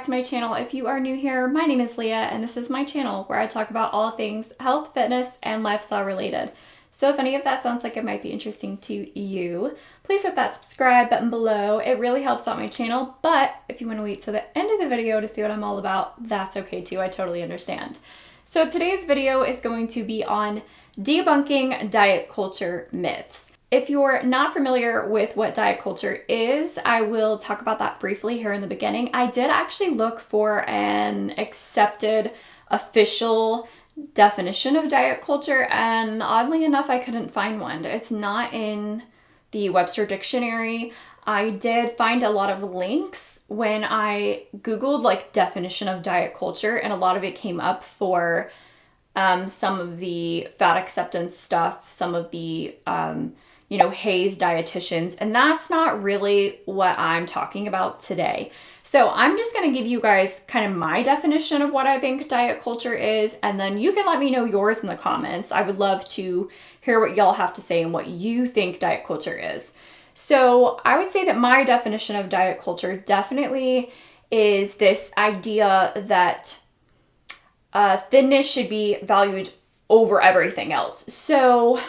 back to my channel. If you are new here, my name is Leah and this is my channel where I talk about all things health, fitness, and lifestyle related. So if any of that sounds like it might be interesting to you, please hit that subscribe button below. It really helps out my channel, but if you want to wait till the end of the video to see what I'm all about, that's okay too. I totally understand. So today's video is going to be on debunking diet culture myths. If you're not familiar with what diet culture is, I will talk about that briefly here in the beginning. I did actually look for an accepted official definition of diet culture, and oddly enough, I couldn't find one. It's not in the Webster Dictionary. I did find a lot of links when I Googled like definition of diet culture, and a lot of it came up for some of the fat acceptance stuff, some of the Hayes dietitians, and that's not really what I'm talking about today. So I'm just going to give you guys kind of my definition of what I think diet culture is, and then you can let me know yours in the comments. I would love to hear what y'all have to say and what you think diet culture is. So I would say that my definition of diet culture definitely is this idea that thinness should be valued over everything else. So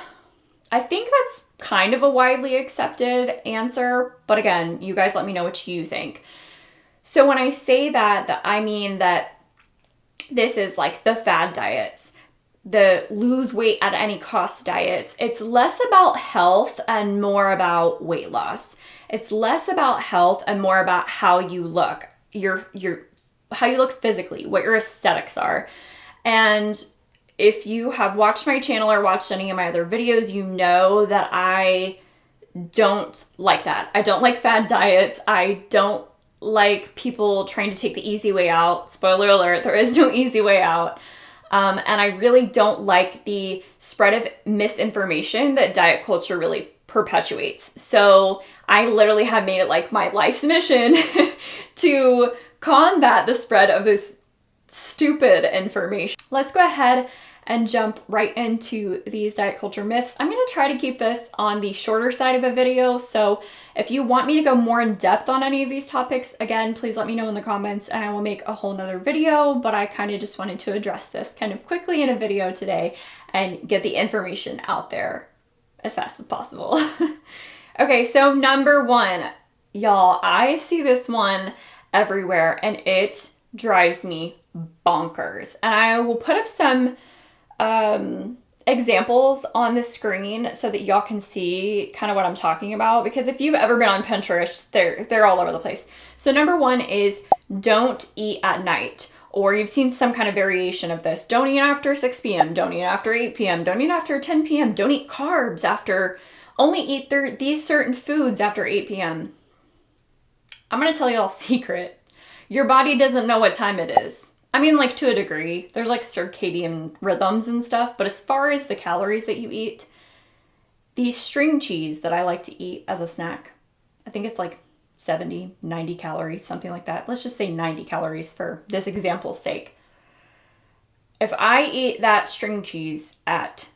I think that's kind of a widely accepted answer, but again, you guys let me know what you think. So when I say that I mean that this is like the fad diets, the lose weight at any cost diets. It's less about health and more about weight loss. It's less about health and more about how you look, how you look physically, what your aesthetics are. And if you have watched my channel or watched any of my other videos, you know that I don't like that. I don't like fad diets. I don't like people trying to take the easy way out. Spoiler alert, there is no easy way out. And I really don't like the spread of misinformation that diet culture really perpetuates. So I literally have made it like my life's mission to combat the spread of this stupid information. Let's go ahead and jump right into these diet culture myths. I'm going to try to keep this on the shorter side of a video, so if you want me to go more in depth on any of these topics, again, please let me know in the comments and I will make a whole nother video, but I kind of just wanted to address this kind of quickly in a video today and get the information out there as fast as possible. Okay, so number one, y'all, I see this one everywhere and it drives me bonkers. And I will put up some examples on the screen so that y'all can see kind of what I'm talking about, because if you've ever been on Pinterest, they're all over the place. So number one is don't eat at night, or you've seen some kind of variation of this. Don't eat after 6 p.m., don't eat after 8 p.m., don't eat after 10 p.m., don't eat carbs after, only eat these certain foods after 8 p.m. I'm going to tell y'all a secret. Your body doesn't know what time it is. I mean, like, to a degree. There's like circadian rhythms and stuff, but as far as the calories that you eat, these string cheese that I like to eat as a snack, I think it's like 70, 90 calories, something like that. Let's just say 90 calories for this example's sake. If I eat that string cheese at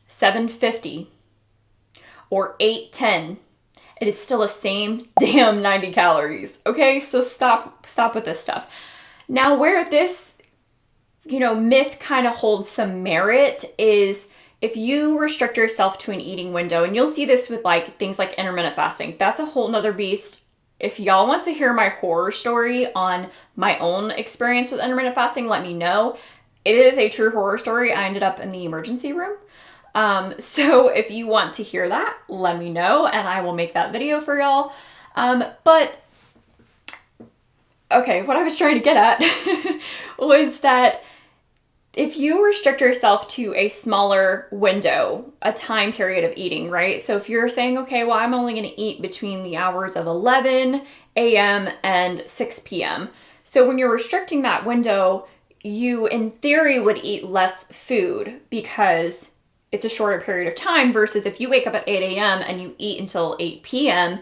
7:50 or 8:10, it is still the same damn 90 calories. Okay, so stop with this stuff. Now, where this, myth kind of holds some merit is if you restrict yourself to an eating window, and you'll see this with like things like intermittent fasting. That's a whole nother beast. If y'all want to hear my horror story on my own experience with intermittent fasting, let me know. It is a true horror story. I ended up in the emergency room. So if you want to hear that, let me know and I will make that video for y'all. But okay, what I was trying to get at was that if you restrict yourself to a smaller window, a time period of eating, right? So if you're saying, okay, well, I'm only going to eat between the hours of 11 a.m. and 6 p.m. So when you're restricting that window, you in theory would eat less food because it's a shorter period of time versus if you wake up at 8 a.m. and you eat until 8 p.m.,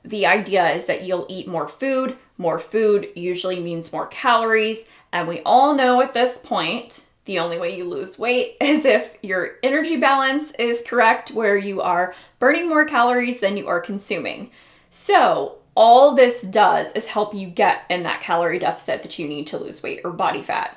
the idea is that you'll eat more food. More food usually means more calories. And we all know at this point, the only way you lose weight is if your energy balance is correct, where you are burning more calories than you are consuming. So all this does is help you get in that calorie deficit that you need to lose weight or body fat.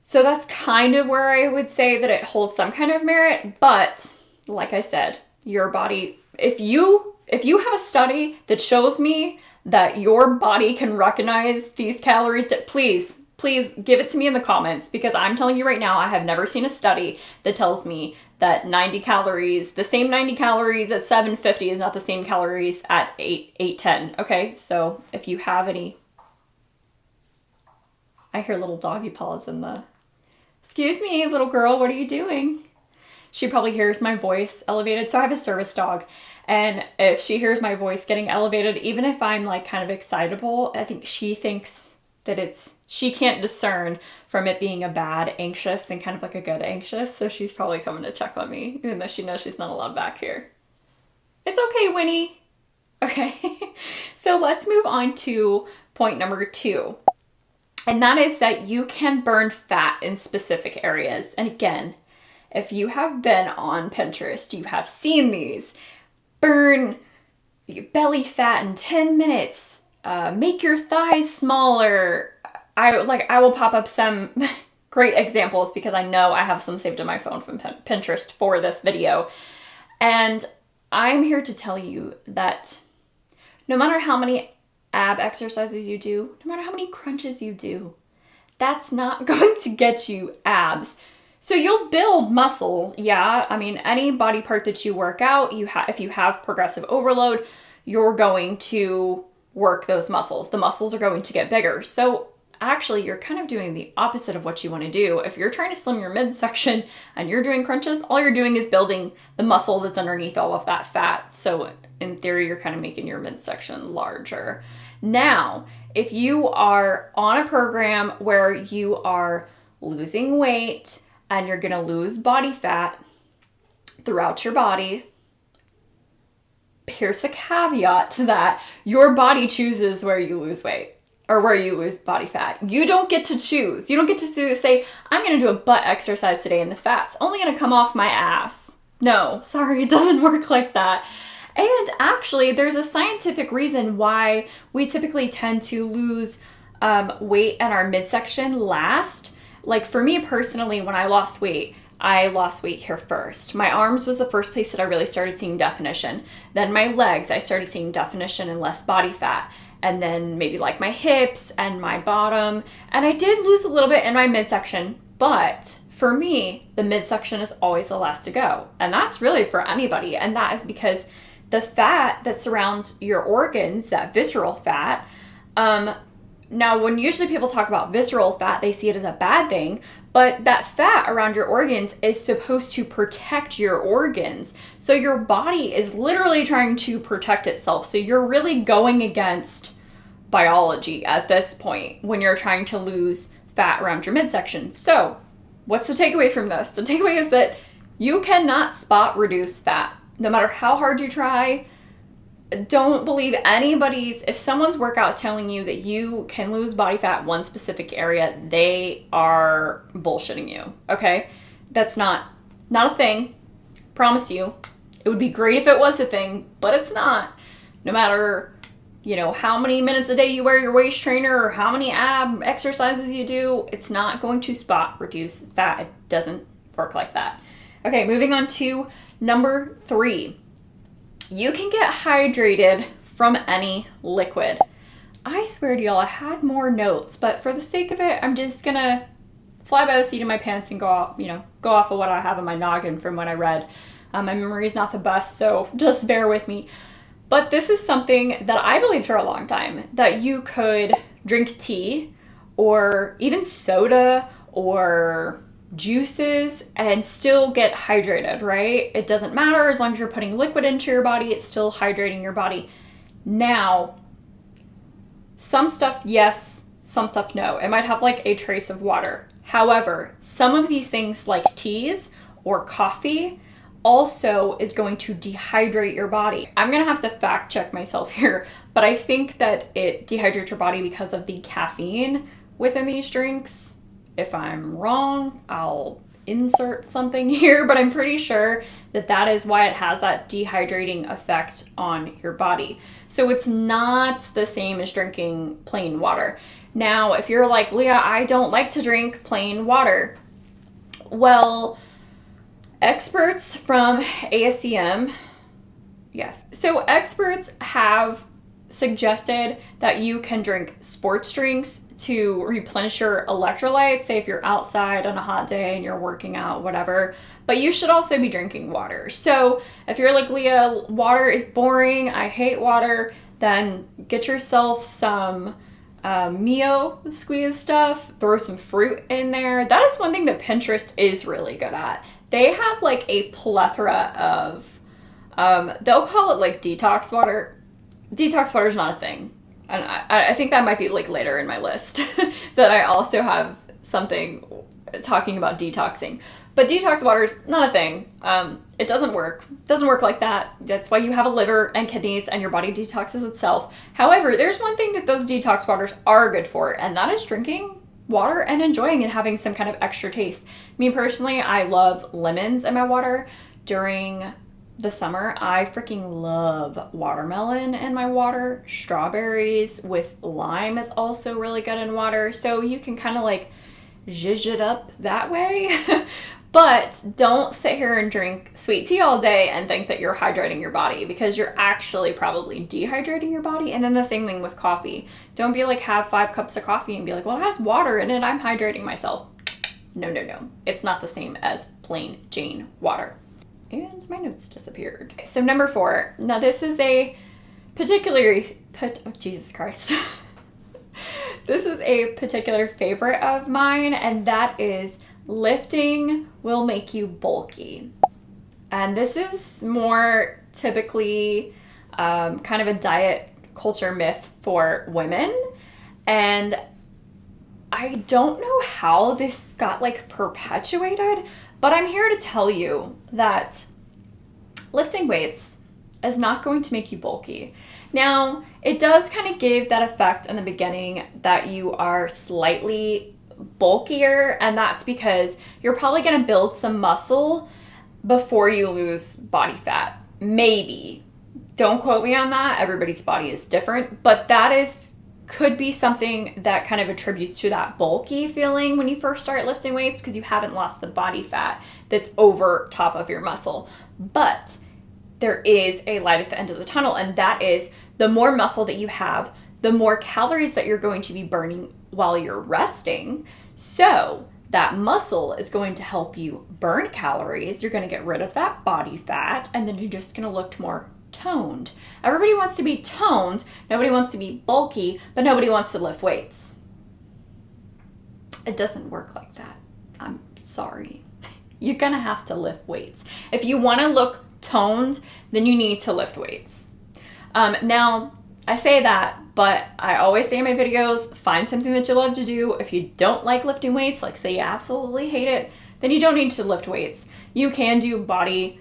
So that's kind of where I would say that it holds some kind of merit. But like I said, your body, if you have a study that shows me that your body can recognize these calories, please give it to me in the comments, because I'm telling you right now, I have never seen a study that tells me that 90 calories, the same 90 calories at 750 is not the same calories at 810. Okay, so if you have any, I hear little doggy paws in the, excuse me, little girl, what are you doing? She probably hears my voice elevated. So I have a service dog, and if she hears my voice getting elevated, even if I'm like kind of excitable, I think she thinks that she can't discern from it being a bad anxious and kind of like a good anxious. So she's probably coming to check on me, even though she knows she's not allowed back here. It's okay, Winnie. Okay, so let's move on to point number 2. And that is that you can burn fat in specific areas. And again, if you have been on Pinterest, you have seen these. Burn your belly fat in 10 minutes. Make your thighs smaller. I will pop up some great examples because I know I have some saved on my phone from Pinterest for this video. And I'm here to tell you that no matter how many ab exercises you do, no matter how many crunches you do, that's not going to get you abs. So you'll build muscle, yeah. I mean, any body part that you work out, if you have progressive overload, you're going to work those muscles. The muscles are going to get bigger. So actually, you're kind of doing the opposite of what you want to do. If you're trying to slim your midsection and you're doing crunches, all you're doing is building the muscle that's underneath all of that fat. So in theory, you're kind of making your midsection larger. Now, if you are on a program where you are losing weight and you're going to lose body fat throughout your body, here's the caveat to that. Your body chooses where you lose weight or where you lose body fat. You don't get to choose. You don't get to say, I'm going to do a butt exercise today and the fat's only going to come off my ass. No, sorry, it doesn't work like that. And actually, there's a scientific reason why we typically tend to lose weight in our midsection last. Like for me personally, when I lost weight here first. My arms was the first place that I really started seeing definition. Then my legs, I started seeing definition and less body fat. And then maybe like my hips and my bottom. And I did lose a little bit in my midsection, but for me, the midsection is always the last to go. And that's really for anybody. And that is because the fat that surrounds your organs, that visceral fat, now, when usually people talk about visceral fat, they see it as a bad thing, but that fat around your organs is supposed to protect your organs. So your body is literally trying to protect itself. So you're really going against biology at this point when you're trying to lose fat around your midsection. So what's the takeaway from this? The takeaway is that you cannot spot reduce fat. No matter how hard you try, don't believe if someone's workout is telling you that you can lose body fat one specific area, they are bullshitting you, okay? That's not a thing. Promise you. It would be great if it was a thing, but it's not. No matter, how many minutes a day you wear your waist trainer or how many ab exercises you do, it's not going to spot reduce fat. It doesn't work like that. Okay, moving on to number 3. You can get hydrated from any liquid. I swear to y'all, I had more notes, but for the sake of it, I'm just gonna fly by the seat of my pants and go off of what I have in my noggin from what I read. My memory is not the best, so just bear with me. But this is something that I believed for a long time, that you could drink tea or even soda or juices and still get hydrated, right? It doesn't matter as long as you're putting liquid into your body, it's still hydrating your body. Now, some stuff yes, some stuff no. It might have like a trace of water. However, some of these things like teas or coffee also is going to dehydrate your body. I'm gonna have to fact check myself here, but I think that it dehydrates your body because of the caffeine within these drinks. If I'm wrong, I'll insert something here, but I'm pretty sure that that is why it has that dehydrating effect on your body. So it's not the same as drinking plain water. Now, if you're like, Leah, I don't like to drink plain water. Well, experts from ASCM, yes. So experts have suggested that you can drink sports drinks to replenish your electrolytes, say if you're outside on a hot day and you're working out, whatever, but you should also be drinking water. So if you're like, Leah, water is boring, I hate water, then get yourself some Mio squeeze stuff, throw some fruit in there. That is one thing that Pinterest is really good at. They have like a plethora of, they'll call it like detox water. Detox water is not a thing. And I think that might be like later in my list that I also have something talking about detoxing. But detox water is not a thing. It doesn't work. It doesn't work like that. That's why you have a liver and kidneys and your body detoxes itself. However, there's one thing that those detox waters are good for, and that is drinking water and enjoying and having some kind of extra taste. Me personally, I love lemons in my water. During the summer, I freaking love watermelon in my water. Strawberries with lime is also really good in water. So you can kind of like zhuzh it up that way. But don't sit here and drink sweet tea all day and think that you're hydrating your body, because you're actually probably dehydrating your body. And then the same thing with coffee. Don't be like, have 5 cups of coffee and be like, well, it has water in it, I'm hydrating myself. No. It's not the same as plain Jane water. And my notes disappeared. So number 4. Now this is a Jesus Christ. This is a particular favorite of mine, and that is lifting will make you bulky. And this is more typically kind of a diet culture myth for women. And I don't know how this got like perpetuated, but I'm here to tell you that lifting weights is not going to make you bulky. Now, it does kind of give that effect in the beginning that you are slightly bulkier, and that's because you're probably going to build some muscle before you lose body fat. Maybe. Don't quote me on that. Everybody's body is different, but that could be something that kind of attributes to that bulky feeling when you first start lifting weights, because you haven't lost the body fat that's over top of your muscle. But there is a light at the end of the tunnel, and that is the more muscle that you have, the more calories that you're going to be burning while you're resting. So that muscle is going to help you burn calories. You're going to get rid of that body fat, and then you're just going to look more toned. Everybody wants to be toned. Nobody wants to be bulky, but nobody wants to lift weights. It doesn't work like that. I'm sorry. You're going to have to lift weights. If you want to look toned, then you need to lift weights. Now, I say that, but I always say in my videos, find something that you love to do. If you don't like lifting weights, like say you absolutely hate it, then you don't need to lift weights. You can do body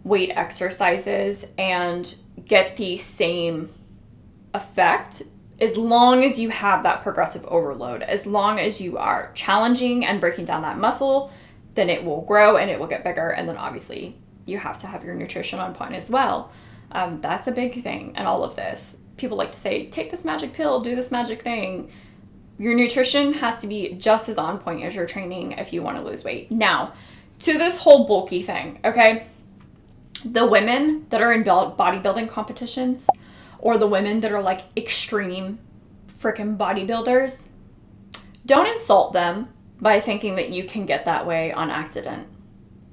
weight exercises and get the same effect as long as you have that progressive overload. As long as you are challenging and breaking down that muscle, then it will grow and it will get bigger. And then obviously you have to have your nutrition on point as well. That's a big thing in all of this. People like to say, take this magic pill, do this magic thing. Your nutrition has to be just as on point as your training if you want to lose weight. Now, to this whole bulky thing, okay? The women that are in bodybuilding competitions, or the women that are like extreme freaking bodybuilders, don't insult them by thinking that you can get that way on accident.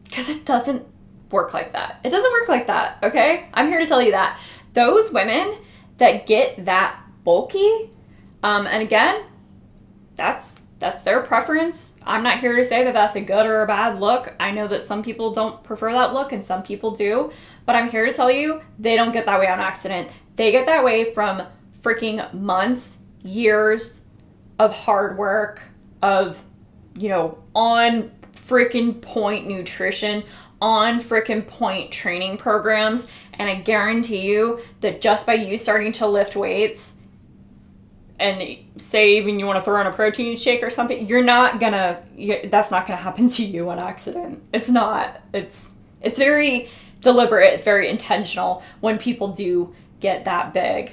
Because it doesn't work like that. It doesn't work like that, okay? I'm here to tell you that. Those women that get that bulky, and again, that's their preference. I'm not here to say that that's a good or a bad look. I know that some people don't prefer that look and some people do, but I'm here to tell you they don't get that way on accident. They get that way from freaking months, years of hard work, of, on freaking point nutrition, on freaking point training programs. And I guarantee you that just by you starting to lift weights, and say even you want to throw in a protein shake or something, that's not gonna happen to you on accident. It's not. It's very deliberate. It's very intentional when people do get that big.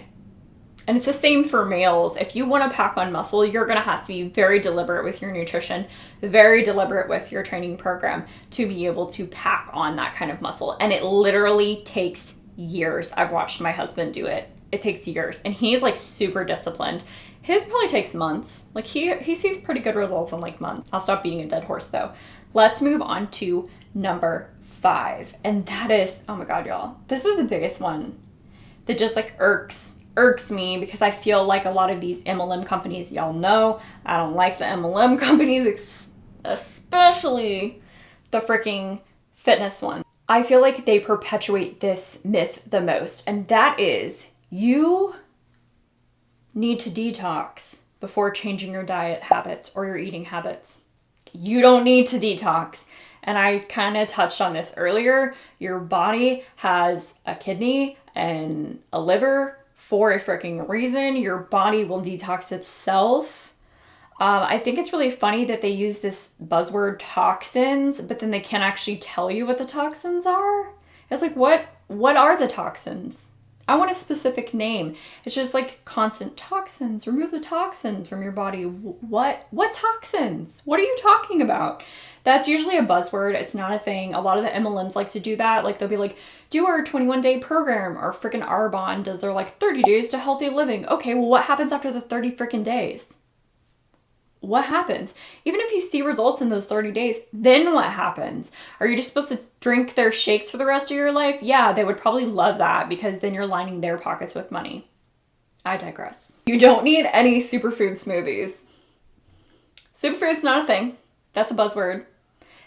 And it's the same for males. If you want to pack on muscle, you're going to have to be very deliberate with your nutrition, very deliberate with your training program to be able to pack on that kind of muscle. And it literally takes years. I've watched my husband do it. It takes years. And he's like super disciplined. His probably takes months. Like he sees pretty good results in like months. I'll stop beating a dead horse though. Let's move on to number 5. And that is, oh my God, y'all. This is the biggest one that just like irks me, because I feel like a lot of these MLM companies, y'all know, I don't like the MLM companies, especially the freaking fitness one. I feel like they perpetuate this myth the most, and that is you need to detox before changing your diet habits or your eating habits. You don't need to detox. And I kind of touched on this earlier. Your body has a kidney and a liver for a freaking reason. Your body will detox itself. I think it's really funny that they use this buzzword toxins, but then they can't actually tell you what the toxins are. It's like, what are the toxins? I want a specific name. It's just like constant toxins. Remove the toxins from your body. What toxins? What are you talking about? That's usually a buzzword. It's not a thing. A lot of the MLMs like to do that. Like they'll be like, do our 21-day program, or freaking Arbonne does their like 30 days to healthy living. Okay, well, what happens after the 30 freaking days? What happens? Even if you see results in those 30 days, then what happens? Are you just supposed to drink their shakes for the rest of your life? Yeah, they would probably love that, because then you're lining their pockets with money. I digress. You don't need any superfood smoothies. Superfood's not a thing. That's a buzzword.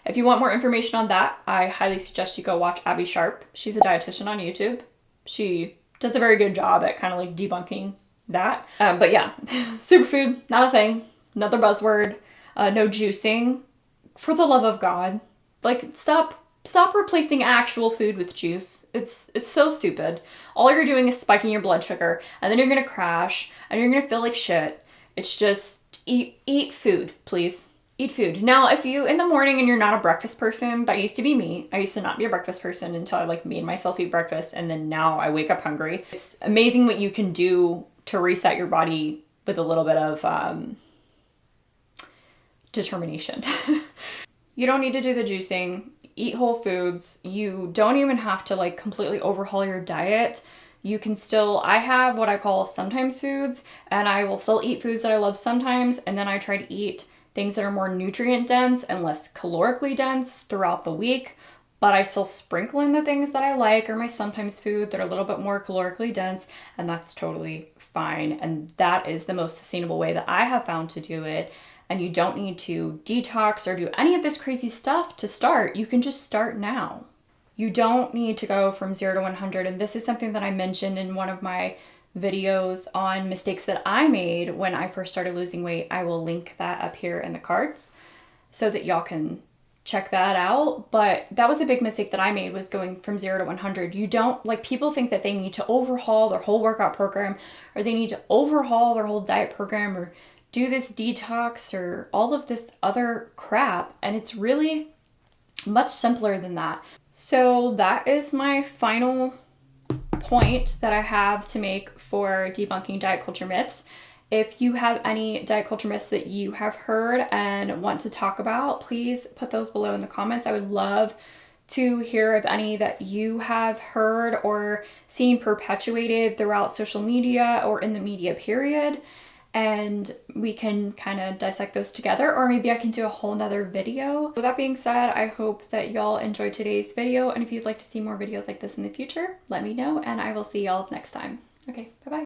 If you want more information on that, I highly suggest you go watch Abby Sharp. She's a dietitian on YouTube. She does a very good job at kind of like debunking that. But yeah, superfood, not a thing. Another buzzword. No juicing. For the love of God. Like, stop replacing actual food with juice. It's so stupid. All you're doing is spiking your blood sugar, and then you're gonna crash, and you're gonna feel like shit. It's just eat food, please. Eat food. Now, if you in the morning and you're not a breakfast person, that used to be me. I used to not be a breakfast person until I like made myself eat breakfast, and then now I wake up hungry. It's amazing what you can do to reset your body with a little bit of determination. You don't need to do the juicing. Eat whole foods. You don't even have to like completely overhaul your diet. You can still, I have what I call sometimes foods, and I will still eat foods that I love sometimes, and then I try to eat things that are more nutrient dense and less calorically dense throughout the week, but I still sprinkle in the things that I like or my sometimes food that are a little bit more calorically dense, and that's totally fine. And that is the most sustainable way that I have found to do it. And you don't need to detox or do any of this crazy stuff to start. You can just start now. You don't need to go from 0 to 100. And this is something that I mentioned in one of my videos on mistakes that I made when I first started losing weight. I will link that up here in the cards so that y'all can check that out. But that was a big mistake that I made, was going from 0 to 100. You don't, like, people think that they need to overhaul their whole workout program, or they need to overhaul their whole diet program, or do this detox or all of this other crap. And it's really much simpler than that. So that is my final point that I have to make for debunking diet culture myths. If you have any diet culture myths that you have heard and want to talk about, please put those below in the comments. I would love to hear of any that you have heard or seen perpetuated throughout social media or in the media period. And we can kind of dissect those together, or maybe I can do a whole nother video. With that being said, I hope that y'all enjoyed today's video, and if you'd like to see more videos like this in the future, let me know, and I will see y'all next time. Okay, bye-bye.